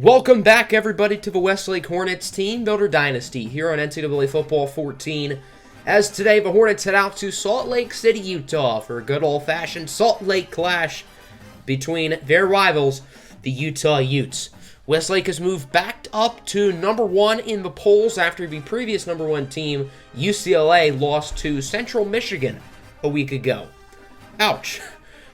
Welcome back, everybody, to the Westlake Hornets Teambuilder Dynasty here on NCAA Football 14. As today, the Hornets head out to Salt Lake City, Utah for a good old-fashioned Salt Lake clash between their rivals, the Utah Utes. Westlake has moved back up to number one in the polls after the previous number one team, UCLA, lost to Central Michigan a week ago. Ouch.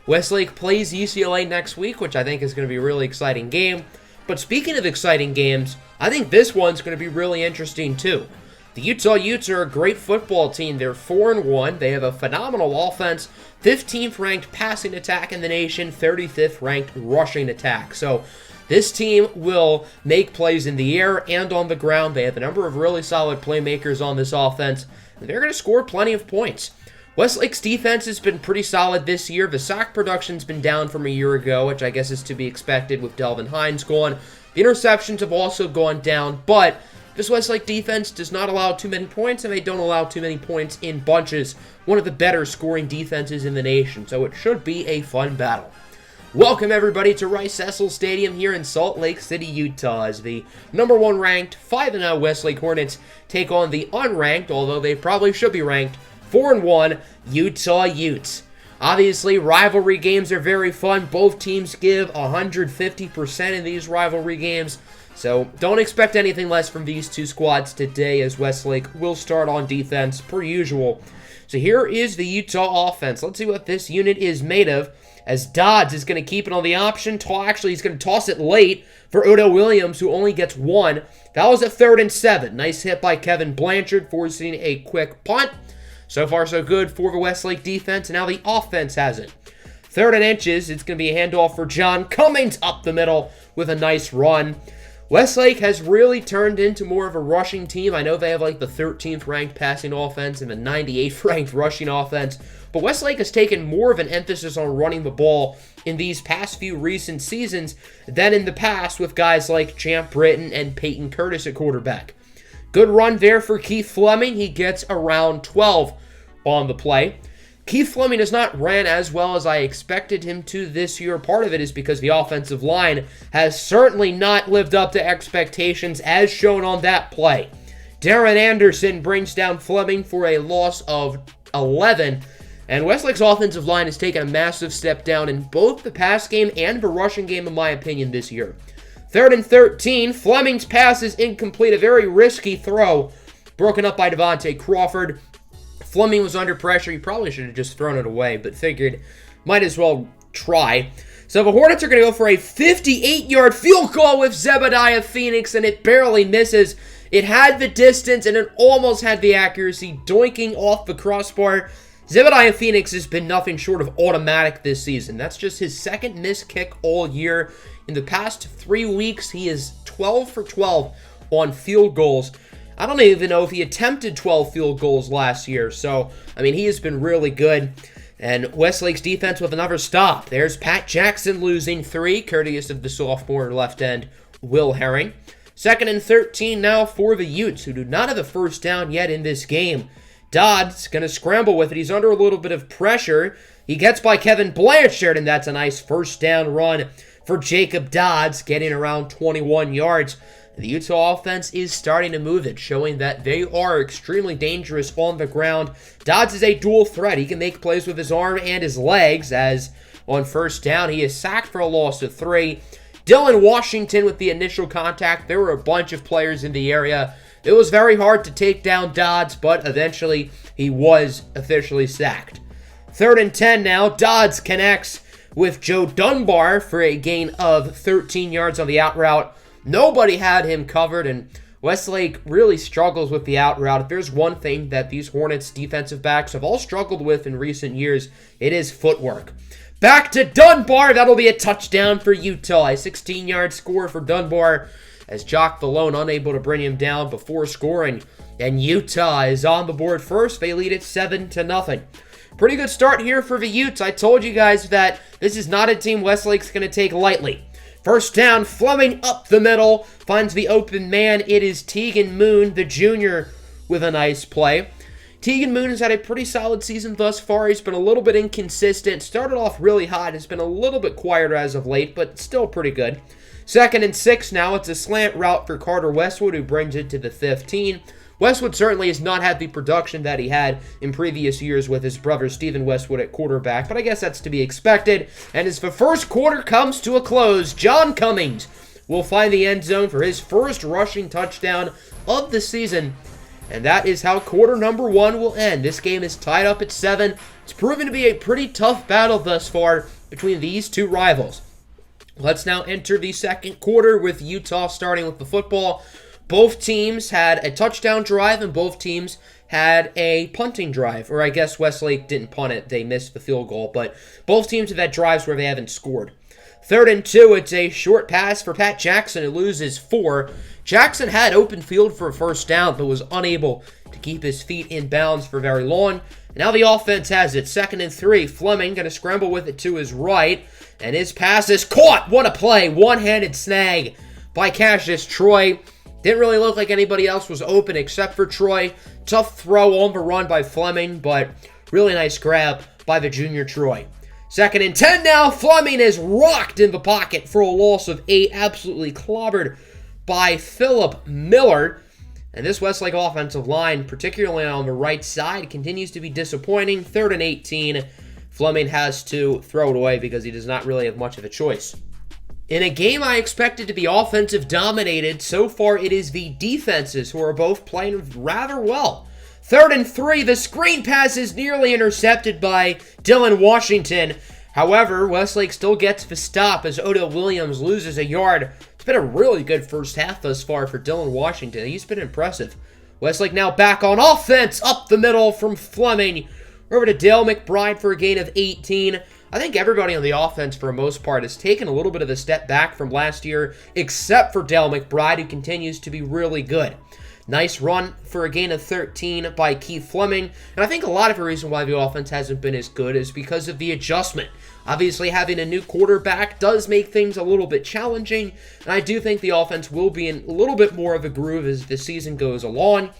Westlake plays UCLA next week, which I think is going to be a really exciting game. But speaking of exciting games, I think this one's going to be really interesting too. The Utah Utes are a great football team. They're 4-1. They have a phenomenal offense, 15th ranked passing attack in the nation, 35th ranked rushing attack. So this team will make plays in the air and on the ground. They have a number of really solid playmakers on this offense, and they're going to score plenty of points. Westlake's defense has been pretty solid this year. The sack production's been down from a year ago, which I guess is to be expected with Delvin Hines gone. The interceptions have also gone down, but this Westlake defense does not allow too many points, and they don't allow too many points in bunches. One of the better scoring defenses in the nation, so it should be a fun battle. Welcome, everybody, to Rice Cecil Stadium here in Salt Lake City, Utah, as the number one ranked 5-0 Westlake Hornets take on the unranked, although they probably should be ranked, 4-1 Utah Utes. Obviously, rivalry games are very fun. Both teams give 150% in these rivalry games, so don't expect anything less from these two squads today, as Westlake will start on defense per usual. So here is the Utah offense. Let's see what this unit is made of, as Dodds is going to keep it on the option. Actually, he's going to toss it late for Odell Williams, who only gets one. That was a 3rd and 7. Nice hit by Kevin Blanchard, forcing a quick punt. So far, so good for the Westlake defense, and now the offense has it. 3rd and inches, it's going to be a handoff for John Cummings up the middle with a nice run. Westlake has really turned into more of a rushing team. I know they have like the 13th ranked passing offense and the 98th ranked rushing offense, but Westlake has taken more of an emphasis on running the ball in these past few recent seasons than in the past with guys like Champ Britton and Peyton Curtis at quarterback. Good run there for Keith Fleming. He gets around 12 on the play. Keith Fleming has not ran as well as I expected him to this year. Part of it is because the offensive line has certainly not lived up to expectations as shown on that play. Darren Anderson brings down Fleming for a loss of 11. And Westlake's offensive line has taken a massive step down in both the pass game and the rushing game, in my opinion, this year. 3rd and 13, Fleming's pass is incomplete, a very risky throw, broken up by Devontae Crawford. Fleming was under pressure. He probably should have just thrown it away, but figured might as well try. So the Hornets are going to go for a 58-yard field goal with Zebediah Phoenix, and it barely misses. It had the distance, and it almost had the accuracy, doinking off the crossbar. Zebediah Phoenix has been nothing short of automatic this season. That's just his second missed kick all year. In the past 3 weeks, he is 12 for 12 on field goals. I don't even know if he attempted 12 field goals last year. So, I mean, he has been really good. And Westlake's defense with another stop. There's Pat Jackson losing 3, courteous of the sophomore left end, Will Herring. 2nd and 13 now for the Utes, who do not have a first down yet in this game. Dodd's going to scramble with it. He's under a little bit of pressure. He gets by Kevin Blanchard, and that's a nice first down run for Jacob Dodds, getting around 21 yards. The Utah offense is starting to move it, showing that they are extremely dangerous on the ground. Dodds is a dual threat. He can make plays with his arm and his legs, as on first down, he is sacked for a loss of 3. Dylan Washington with the initial contact. There were a bunch of players in the area. It was very hard to take down Dodds, but eventually he was officially sacked. 3rd and 10 now. Dodds connects with Joe Dunbar for a gain of 13 yards on the out route. Nobody had him covered, and Westlake really struggles with the out route. If there's one thing that these Hornets defensive backs have all struggled with in recent years, it is footwork. Back to Dunbar. That'll be a touchdown for Utah. A 16-yard score for Dunbar, as Jock Valone unable to bring him down before scoring. And Utah is on the board first. They lead it 7-0. Pretty good start here for the Utes. I told you guys that this is not a team Westlake's going to take lightly. First down, Fleming up the middle, finds the open man. It is Tegan Moon, the junior, with a nice play. Tegan Moon has had a pretty solid season thus far. He's been a little bit inconsistent. Started off really hot. Has been a little bit quieter as of late, but still pretty good. 2nd and 6 now. It's a slant route for Carter Westwood, who brings it to the 15. Westwood certainly has not had the production that he had in previous years with his brother Stephen Westwood at quarterback, but I guess that's to be expected. And as the first quarter comes to a close, John Cummings will find the end zone for his first rushing touchdown of the season. And that is how quarter number 1 will end. This game is tied up at 7. It's proven to be a pretty tough battle thus far between these two rivals. Let's now enter the second quarter with Utah starting with the football. Both teams had a touchdown drive and both teams had a punting drive. Or I guess Westlake didn't punt it. They missed the field goal. But both teams have had drives where they haven't scored. 3rd and 2, it's a short pass for Pat Jackson, who loses 4. Jackson had open field for a first down, but was unable to keep his feet in bounds for very long. And now the offense has it. 2nd and 3, Fleming going to scramble with it to his right. And his pass is caught. What a play. One-handed snag by Cassius Troy. Didn't really look like anybody else was open except for Troy. Tough throw on the run by Fleming, but really nice grab by the junior Troy. 2nd and 10 now. Fleming is rocked in the pocket for a loss of 8. Absolutely clobbered by Philip Miller. And this Westlake offensive line, particularly on the right side, continues to be disappointing. 3rd and 18. Fleming has to throw it away because he does not really have much of a choice. In a game I expected to be offensive dominated, so far it is the defenses who are both playing rather well. 3rd and 3, the screen pass is nearly intercepted by Dylan Washington. However, Westlake still gets the stop as Odell Williams loses a yard. It's been a really good first half thus far for Dylan Washington. He's been impressive. Westlake now back on offense, up the middle from Fleming. Over to Dale McBride for a gain of 18. I think everybody on the offense, for the most part, has taken a little bit of a step back from last year, except for Dale McBride, who continues to be really good. Nice run for a gain of 13 by Keith Fleming. And I think a lot of the reason why the offense hasn't been as good is because of the adjustment. Obviously, having a new quarterback does make things a little bit challenging. And I do think the offense will be in a little bit more of a groove as the season goes along.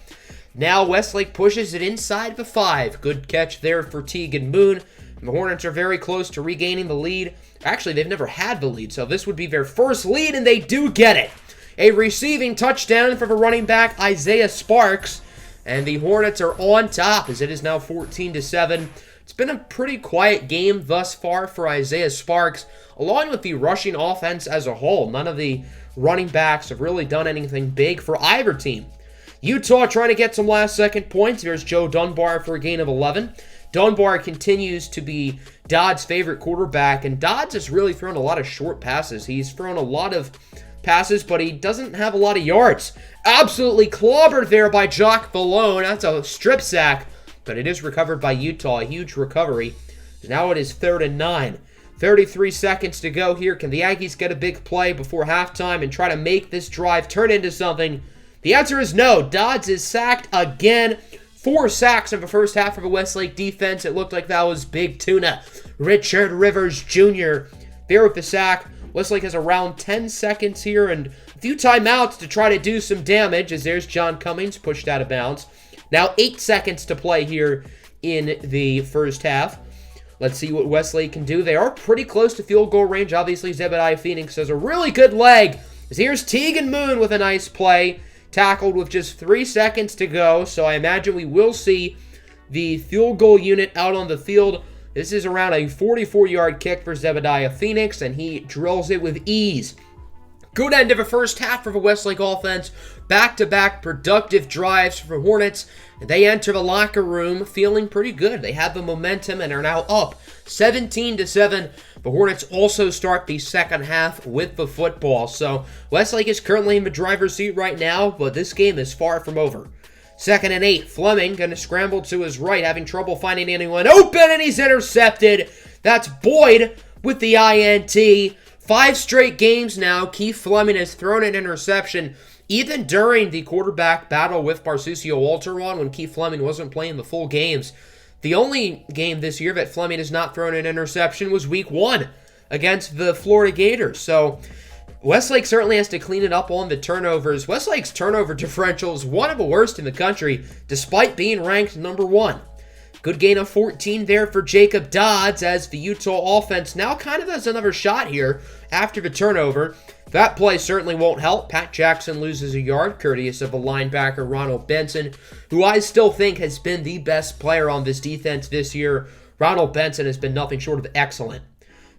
Now Westlake pushes it inside the 5. Good catch there for Teagan Moon. And the Hornets are very close to regaining the lead. Actually, they've never had the lead, so this would be their first lead, and they do get it. A receiving touchdown for the running back, Isaiah Sparks. And the Hornets are on top as it is now 14-7. It's been a pretty quiet game thus far for Isaiah Sparks, along with the rushing offense as a whole. None of the running backs have really done anything big for either team. Utah trying to get some last-second points. There's Joe Dunbar for a gain of 11. Dunbar continues to be Dodd's favorite quarterback, and Dodd's has really thrown a lot of short passes. He's thrown a lot of passes, but he doesn't have a lot of yards. Absolutely clobbered there by Jock Valone. That's a strip sack, but it is recovered by Utah. A huge recovery. Now it is 3rd and 9. 33 seconds to go here. Can the Aggies get a big play before halftime and try to make this drive turn into something? The answer is no. Dodds is sacked again. 4 sacks in the first half of the Westlake defense. It looked like that was Big Tuna. Richard Rivers Jr. there with the sack. Westlake has around 10 seconds here and a few timeouts to try to do some damage as there's John Cummings pushed out of bounds. Now 8 seconds to play here in the first half. Let's see what Westlake can do. They are pretty close to field goal range. Obviously, Zebediah Phoenix has a really good leg. As here's Teagan Moon with a nice play. Tackled with just 3 seconds to go. So I imagine we will see the field goal unit out on the field. This is around a 44-yard kick for Zebediah Phoenix, and he drills it with ease. Good end of the first half for the Westlake offense. Back-to-back productive drives for the Hornets. And they enter the locker room feeling pretty good. They have the momentum and are now up 17-7. The Hornets also start the second half with the football. So Westlake is currently in the driver's seat right now, but this game is far from over. 2nd and 8. Fleming going to scramble to his right, having trouble finding anyone open, and he's intercepted. That's Boyd with the INT. 5 straight games now, Keith Fleming has thrown an interception. Even during the quarterback battle with Marsucio Walteron, when Keith Fleming wasn't playing the full games, the only game this year that Fleming has not thrown an interception was week 1 against the Florida Gators. So Westlake certainly has to clean it up on the turnovers. Westlake's turnover differential is one of the worst in the country, despite being ranked number 1. Good gain of 14 there for Jacob Dodds as the Utah offense now kind of has another shot here after the turnover. That play certainly won't help. Pat Jackson loses a yard, courteous of a linebacker, Ronald Benson, who I still think has been the best player on this defense this year. Ronald Benson has been nothing short of excellent.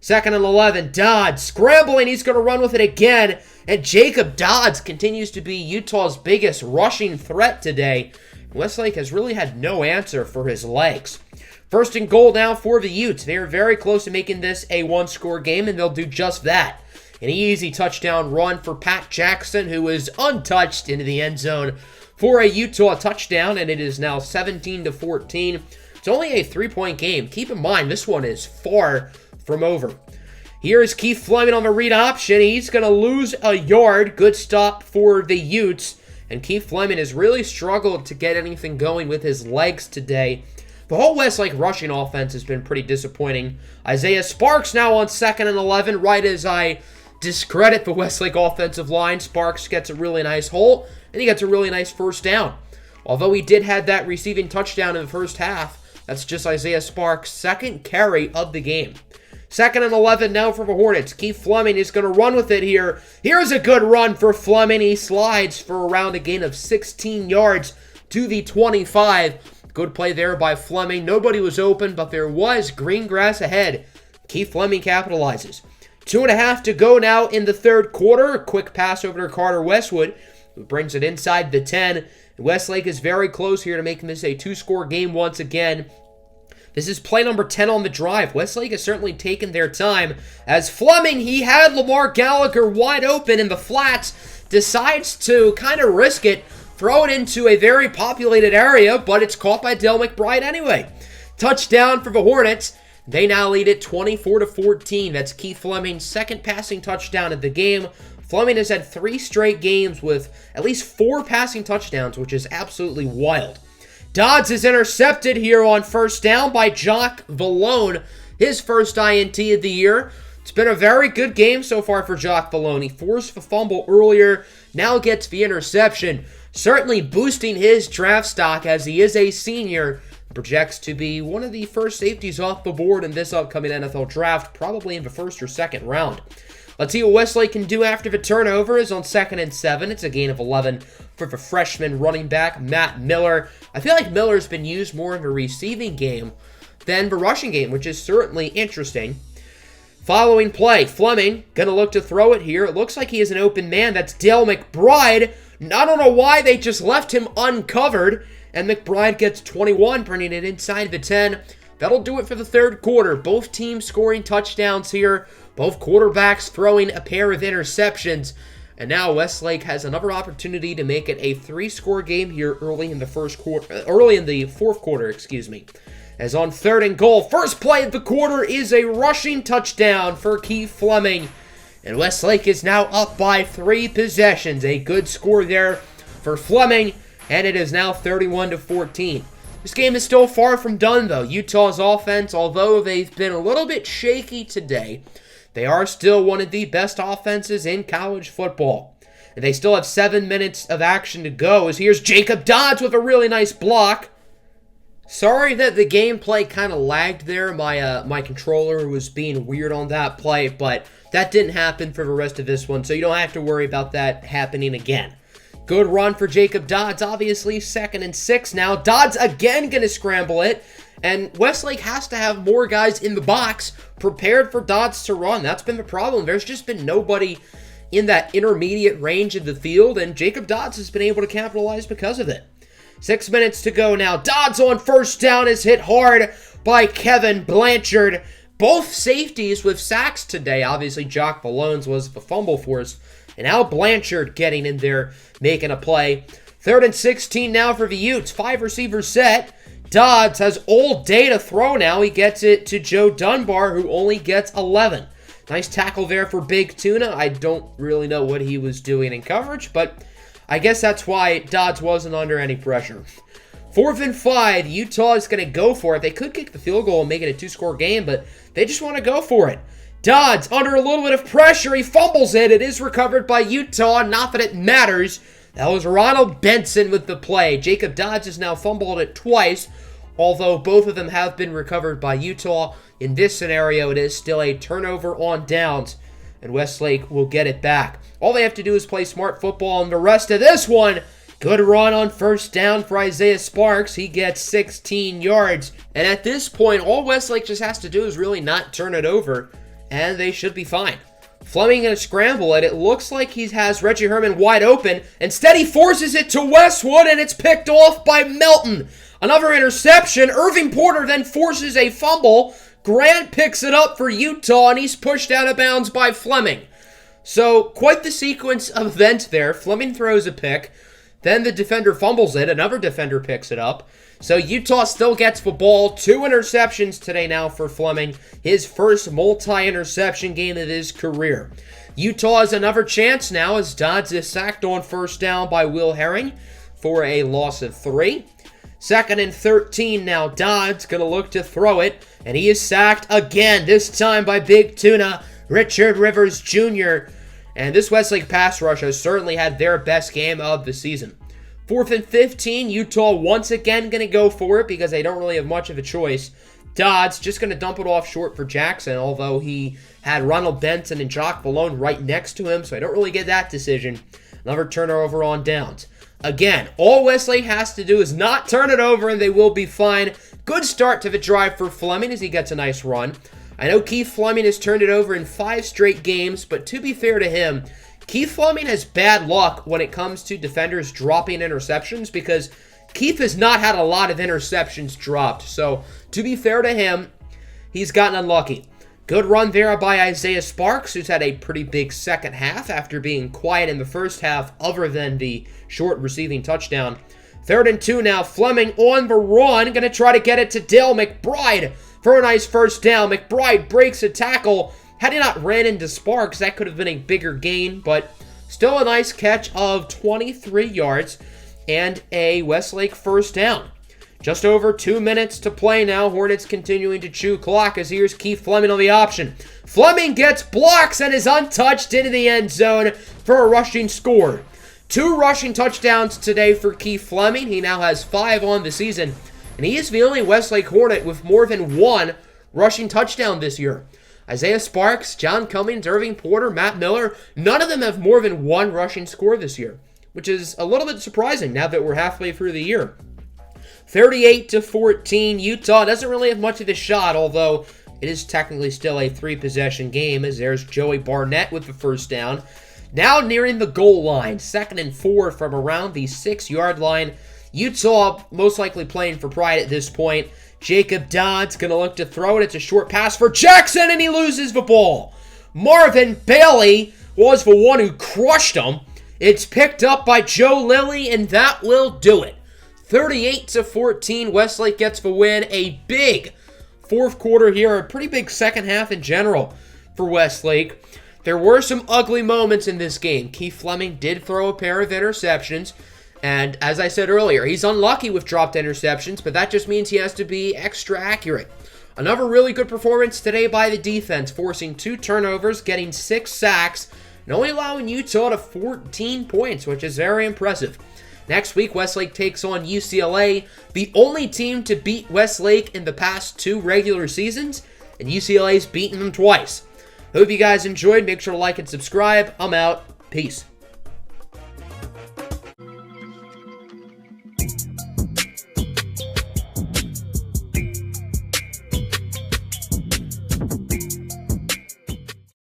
2nd and 11, Dodds scrambling. He's going to run with it again. And Jacob Dodds continues to be Utah's biggest rushing threat today. Westlake has really had no answer for his legs. 1st and goal now for the Utes. They are very close to making this a one-score game, and they'll do just that. An easy touchdown run for Pat Jackson, who is untouched into the end zone for a Utah touchdown, and it is now 17-14. It's only a 3-point game. Keep in mind, this one is far from over. Here is Keith Fleming on the read option. He's going to lose a yard. Good stop for the Utes. And Keith Fleming has really struggled to get anything going with his legs today. The whole Westlake rushing offense has been pretty disappointing. Isaiah Sparks now on 2nd and 11, right as I discredit the Westlake offensive line. Sparks gets a really nice hole, and he gets a really nice first down. Although he did have that receiving touchdown in the first half, that's just Isaiah Sparks' 2nd carry of the game. 2nd and 11 now for the Hornets. Keith Fleming is going to run with it here. Here's a good run for Fleming. He slides for around a gain of 16 yards to the 25. Good play there by Fleming. Nobody was open, but there was green grass ahead. Keith Fleming capitalizes. 2.5 to go now in the 3rd quarter. A quick pass over to Carter Westwood, who brings it inside the 10. Westlake is very close here to making this a 2-score game once again. This is play number 10 on the drive. Westlake has certainly taken their time as Fleming, he had Lamar Gallagher wide open in the flats, decides to kind of risk it, throw it into a very populated area, but it's caught by Dale McBride anyway. Touchdown for the Hornets. They now lead it 24-14. That's Keith Fleming's 2nd passing touchdown of the game. Fleming has had 3 straight games with at least 4 passing touchdowns, which is absolutely wild. Dodds is intercepted here on 1st down by Jock Vallone, his first INT of the year. It's been a very good game so far for Jock Vallone. He forced the fumble earlier, now gets the interception, certainly boosting his draft stock as he is a senior. Projects to be one of the first safeties off the board in this upcoming NFL draft, probably in the 1st or 2nd round. Let's see what Westlake can do after the turnover is on 2nd and 7. It's a gain of 11 for the freshman running back, Matt Miller. I feel like Miller's been used more in the receiving game than the rushing game, which is certainly interesting. Following play, Fleming going to look to throw it here. It looks like he is an open man. That's Dale McBride. I don't know why they just left him uncovered, and McBride gets 21, bringing it inside the 10. That'll do it for the 3rd quarter. Both teams scoring touchdowns here. Both quarterbacks throwing a pair of interceptions. And now Westlake has another opportunity to make it a 3-score game here early in the 4th quarter, As on 3rd and goal, first play of the quarter is a rushing touchdown for Keith Fleming. And Westlake is now up by 3 possessions. A good score there for Fleming, and it is now 31-14. This game is still far from done, though. Utah's offense, although they've been a little bit shaky today, they are still one of the best offenses in college football. And they still have 7 minutes of action to go, as here's Jacob Dodds with a really nice block. Sorry that the gameplay kind of lagged there. My controller was being weird on that play, but that didn't happen for the rest of this one, so you don't have to worry about that happening again. Good run for Jacob Dodds, obviously 2nd and 6 now. Dodds again going to scramble it, and Westlake has to have more guys in the box prepared for Dodds to run. That's been the problem. There's just been nobody in that intermediate range of the field, and Jacob Dodds has been able to capitalize because of it. 6 minutes to go now. Dodds on 1st down is hit hard by Kevin Blanchard. Both safeties with sacks today. Obviously, Jock Vallone's was the fumble force. And now Blanchard getting in there, making a play. 3rd and 16 now for the Utes. 5 receivers set. Dodds has all day to throw now. He gets it to Joe Dunbar, who only gets 11. Nice tackle there for Big Tuna. I don't really know what he was doing in coverage, but I guess that's why Dodds wasn't under any pressure. 4th and 5. Utah is going to go for it. They could kick the field goal and make it a 2-score game, but they just want to go for it. Dodds under a little bit of pressure. He fumbles it. It is recovered by Utah. Not that it matters. That was Ronald Benson with the play. Jacob Dodds has now fumbled it twice. Although both of them have been recovered by Utah, in this scenario, it is still a turnover on downs, and Westlake will get it back. All they have to do is play smart football, and the rest of this one, good run on first down for Isaiah Sparks. He gets 16 yards, and at this point, all Westlake just has to do is really not turn it over, and they should be fine. Fleming going to scramble it. It looks like he has Reggie Herman wide open. Instead, he forces it to Westwood, and it's picked off by Melton. Another interception. Irving Porter then forces a fumble. Grant picks it up for Utah, and he's pushed out of bounds by Fleming. So, quite the sequence of events there. Fleming throws a pick. Then the defender fumbles it. Another defender picks it up. So, Utah still gets the ball. 2 interceptions today now for Fleming. His first multi-interception game of his career. Utah has another chance now as Dodds is sacked on first down by Will Herring for a loss of 3. 2nd and 13 now. Dodds going to look to throw it, and he is sacked again, this time by Big Tuna, Richard Rivers Jr. And this Westlake pass rush has certainly had their best game of the season. 4th and 15, Utah once again going to go for it because they don't really have much of a choice. Dodds just going to dump it off short for Jackson, although he had Ronald Benson and Jock Malone right next to him, so I don't really get that decision. Another turnover on downs. Again, all Westlake has to do is not turn it over and they will be fine. Good start to the drive for Fleming as he gets a nice run. I know Keith Fleming has turned it over in 5 straight games, but to be fair to him, Keith Fleming has bad luck when it comes to defenders dropping interceptions because Keith has not had a lot of interceptions dropped. So, to be fair to him, he's gotten unlucky. Good run there by Isaiah Sparks, who's had a pretty big second half after being quiet in the first half other than the short receiving touchdown. 3rd and 2 now. Fleming on the run. Going to try to get it to Dale McBride for a nice first down. McBride breaks a tackle. Had he not ran into Sparks, that could have been a bigger gain, but still a nice catch of 23 yards and a Westlake first down. Just over 2 minutes to play now. Hornets continuing to chew clock as here's Keith Fleming on the option. Fleming gets blocks and is untouched into the end zone for a rushing score. 2 rushing touchdowns today for Keith Fleming. He now has 5 on the season, and he is the only Westlake Hornet with more than 1 rushing touchdown this year. Isaiah Sparks, John Cummings, Irving Porter, Matt Miller, none of them have more than 1 rushing score this year, which is a little bit surprising now that we're halfway through the year. 38-14, Utah doesn't really have much of a shot, although it is technically still a 3-possession game as there's Joey Barnett with the first down. Now nearing the goal line, 2nd and 4 from around the 6-yard line. Utah most likely playing for pride at this point. Jacob Dodds going to look to throw it. It's a short pass for Jackson, and he loses the ball. Marvin Bailey was the one who crushed him. It's picked up by Joe Lilly, and that will do it. 38-14, Westlake gets the win. A big 4th quarter here, a pretty big second half in general for Westlake. There were some ugly moments in this game. Keith Fleming did throw a pair of interceptions, and as I said earlier, he's unlucky with dropped interceptions, but that just means he has to be extra accurate. Another really good performance today by the defense, forcing 2 turnovers, getting 6 sacks, and only allowing Utah to 14 points, which is very impressive. Next week, Westlake takes on UCLA, the only team to beat Westlake in the past 2 regular seasons, and UCLA's beaten them twice. Hope you guys enjoyed. Make sure to like and subscribe. I'm out. Peace.